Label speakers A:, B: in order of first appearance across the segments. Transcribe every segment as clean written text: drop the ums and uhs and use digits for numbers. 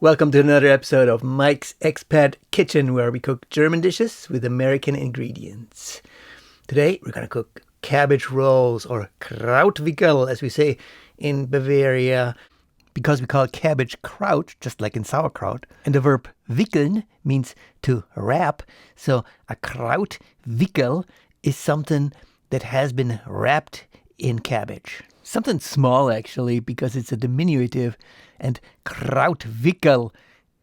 A: Welcome to another episode of Mike's Expat Kitchen, where we cook German dishes with American ingredients. Today we're going to cook cabbage rolls, or Krautwickerl, as we say in Bavaria, because we call cabbage kraut, just like in sauerkraut. And the verb wickeln means to wrap. So a Krautwickerl is something that has been wrapped in cabbage. Something small, actually, because it's a diminutive, and Krautwickerl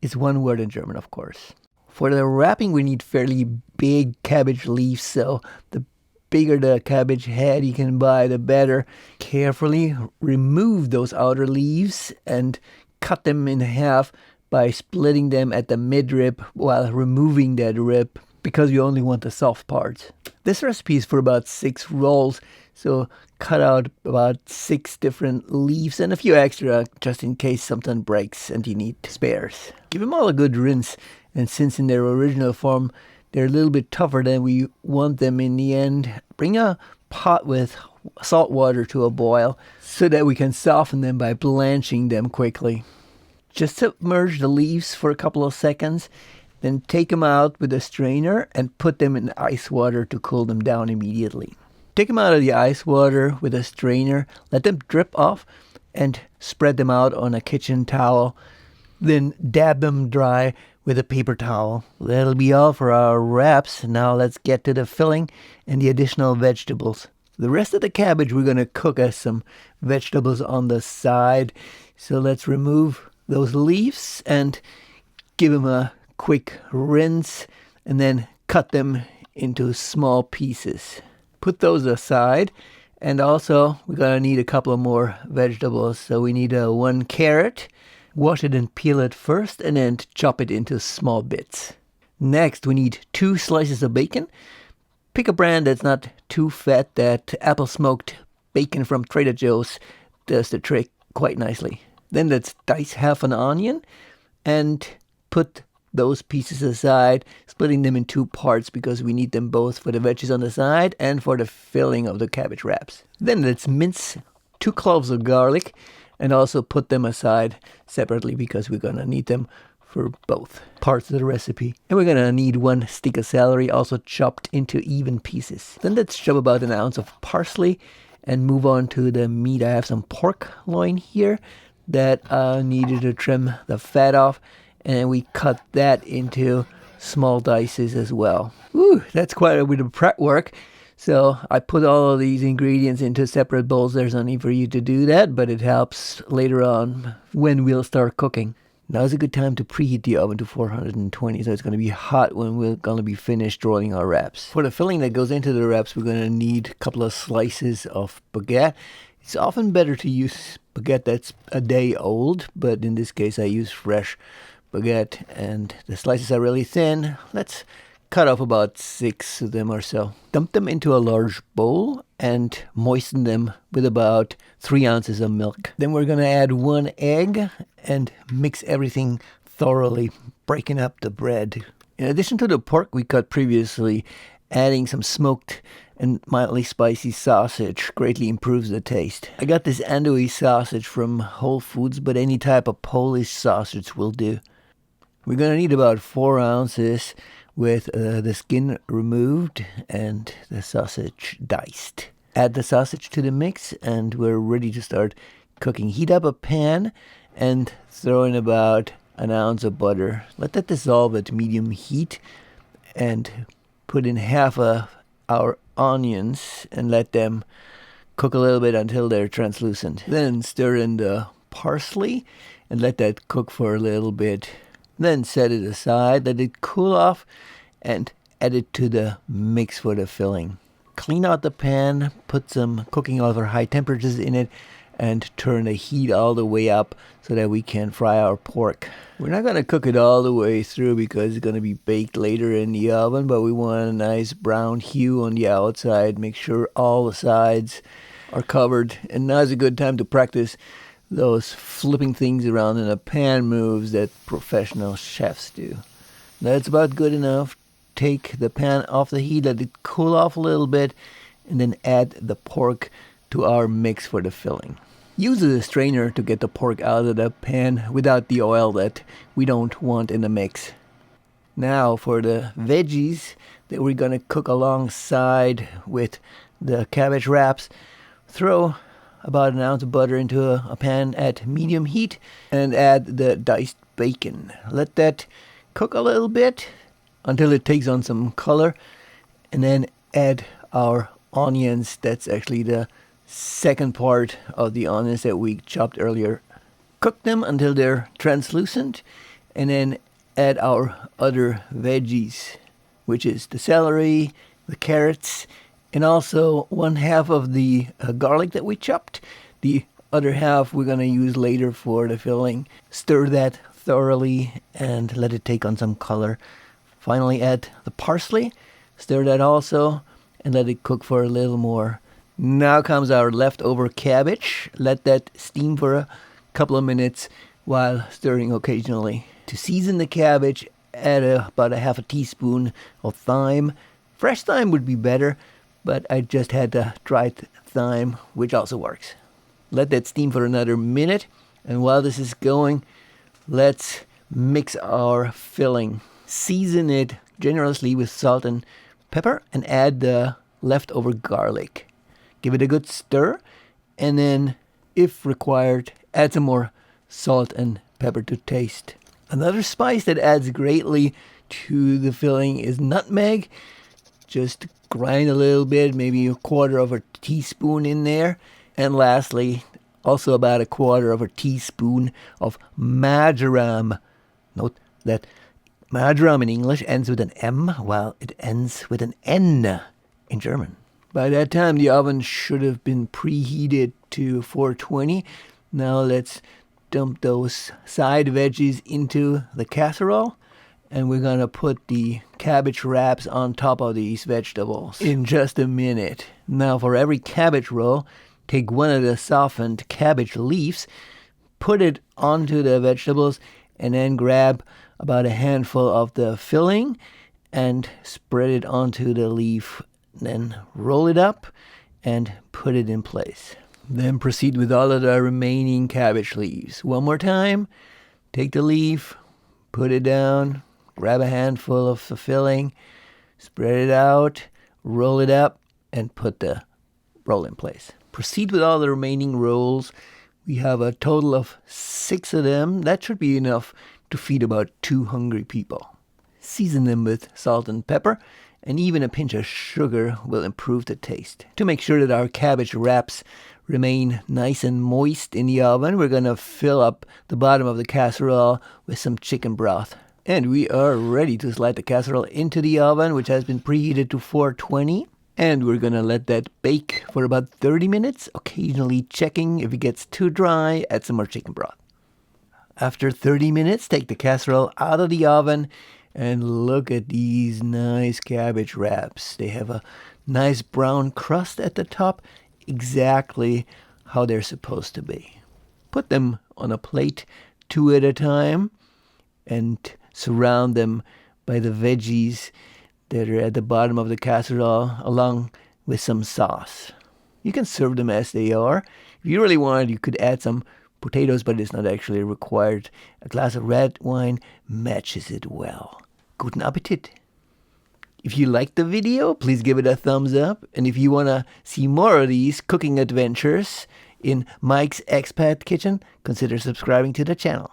A: is one word in German, of course. For the wrapping, we need fairly big cabbage leaves, so the bigger the cabbage head you can buy, the better. Carefully remove those outer leaves and cut them in half by splitting them at the midrib while removing that rib, because you only want the soft parts. This recipe is for about 6 rolls, so cut out about 6 different leaves and a few extra just in case something breaks and you need spares. Give them all a good rinse, and since in their original form they're a little bit tougher than we want them in the end, bring a pot with salt water to a boil so that we can soften them by blanching them quickly. Just submerge the leaves for a couple of seconds, then take them out with a strainer and put them in ice water to cool them down immediately. Take them out of the ice water with a strainer, let them drip off, and spread them out on a kitchen towel. Then dab them dry with a paper towel. That'll be all for our wraps. Now let's get to the filling and the additional vegetables. The rest of the cabbage we're going to cook as some vegetables on the side. So let's remove those leaves and give them a quick rinse, and then cut them into small pieces. Put those aside, and also we're going to need a couple of more vegetables. So we need 1 carrot. Wash it and peel it first, and then chop it into small bits. Next, we need 2 slices of bacon. Pick a brand that's not too fat. That apple smoked bacon from Trader Joe's does the trick quite nicely. Then let's dice half an onion and put those pieces aside, splitting them in 2 parts because we need them both for the veggies on the side and for the filling of the cabbage wraps. Then let's mince 2 cloves of garlic and also put them aside separately because we're going to need them for both parts of the recipe. And we're going to need 1 stick of celery, also chopped into even pieces. Then let's chop about an ounce of parsley and move on to the meat. I have some pork loin here that I needed to trim the fat off, and we cut that into small dices as well. Woo, that's quite a bit of prep work. So I put all of these ingredients into separate bowls. There's no need for you to do that, but it helps later on when we'll start cooking. Now is a good time to preheat the oven to 420, so it's going to be hot when we're going to be finished rolling our wraps. For the filling that goes into the wraps, we're going to need a couple of slices of baguette. It's often better to use baguette that's a day old, but in this case I use fresh baguette, and the slices are really thin. Let's cut off about 6 of them or so. Dump them into a large bowl and moisten them with about 3 ounces of milk. Then we're going to add 1 egg and mix everything thoroughly, breaking up the bread. In addition to the pork we cut previously, adding some smoked and mildly spicy sausage greatly improves the taste. I got this andouille sausage from Whole Foods, but any type of Polish sausage will do. We're going to need about 4 ounces with the skin removed and the sausage diced. Add the sausage to the mix and we're ready to start cooking. Heat up a pan and throw in about an ounce of butter. Let that dissolve at medium heat and put in half of our onions and let them cook a little bit until they're translucent. Then stir in the parsley and let that cook for a little bit. Then set it aside, let it cool off, and add it to the mix for the filling. Clean out the pan, put some cooking oil or high temperatures in it, and turn the heat all the way up so that we can fry our pork. We're not going to cook it all the way through because it's going to be baked later in the oven, but we want a nice brown hue on the outside. Make sure all the sides are covered. And now's a good time to practice those flipping things around in a pan moves that professional chefs do. That's about good enough. Take the pan off the heat, let it cool off a little bit, and then add the pork to our mix for the filling. Use a strainer to get the pork out of the pan without the oil that we don't want in the mix. Now for the veggies that we're going to cook alongside with the cabbage wraps, throw about an ounce of butter into a pan at medium heat and add the diced bacon. Let that cook a little bit until it takes on some color, and then add our onions. That's actually the second part of the onions that we chopped earlier. Cook them until they're translucent, and then add our other veggies, which is the celery, the carrots, and also 1/2 of the garlic that we chopped. The other half we're going to use later for the filling. Stir that thoroughly and let it take on some color. Finally add the parsley. Stir that also and let it cook for a little more. Now comes our leftover cabbage. Let that steam for a couple of minutes while stirring occasionally. To season the cabbage, add about 1/2 teaspoon of thyme. Fresh thyme would be better, but I just had the dried thyme, which also works. Let that steam for another minute, and while this is going, let's mix our filling. Season it generously with salt and pepper and add the leftover garlic. Give it a good stir, and then, if required, add some more salt and pepper to taste. Another spice that adds greatly to the filling is nutmeg. Just grind a little bit, maybe 1/4 of a teaspoon in there. And lastly, also about 1/4 of a teaspoon of majoram. Note that majoram in English ends with an M, while it ends with an N in German. By that time, the oven should have been preheated to 420. Now let's dump those side veggies into the casserole, and we're going to put the cabbage wraps on top of these vegetables in just a minute. Now for every cabbage roll, take one of the softened cabbage leaves, put it onto the vegetables, and then grab about a handful of the filling and spread it onto the leaf. Then roll it up and put it in place. Then proceed with all of the remaining cabbage leaves. One more time, take the leaf, put it down, grab a handful of the filling, spread it out, roll it up, and put the roll in place. Proceed with all the remaining rolls. We have a total of 6 of them. That should be enough to feed about 2 hungry people. Season them with salt and pepper, and even a pinch of sugar will improve the taste. To make sure that our cabbage wraps remain nice and moist in the oven, we're going to fill up the bottom of the casserole with some chicken broth. And we are ready to slide the casserole into the oven, which has been preheated to 420. And we're going to let that bake for about 30 minutes, occasionally checking. If it gets too dry, add some more chicken broth. After 30 minutes, take the casserole out of the oven and look at these nice cabbage wraps. They have a nice brown crust at the top, exactly how they're supposed to be. Put them on a plate 2 at a time and surround them by the veggies that are at the bottom of the casserole, along with some sauce. You can serve them as they are. If you really wanted, you could add some potatoes, but it's not actually required. A glass of red wine matches it well. Guten Appetit! If you liked the video, please give it a thumbs up. And if you want to see more of these cooking adventures in Mike's Expat Kitchen, consider subscribing to the channel.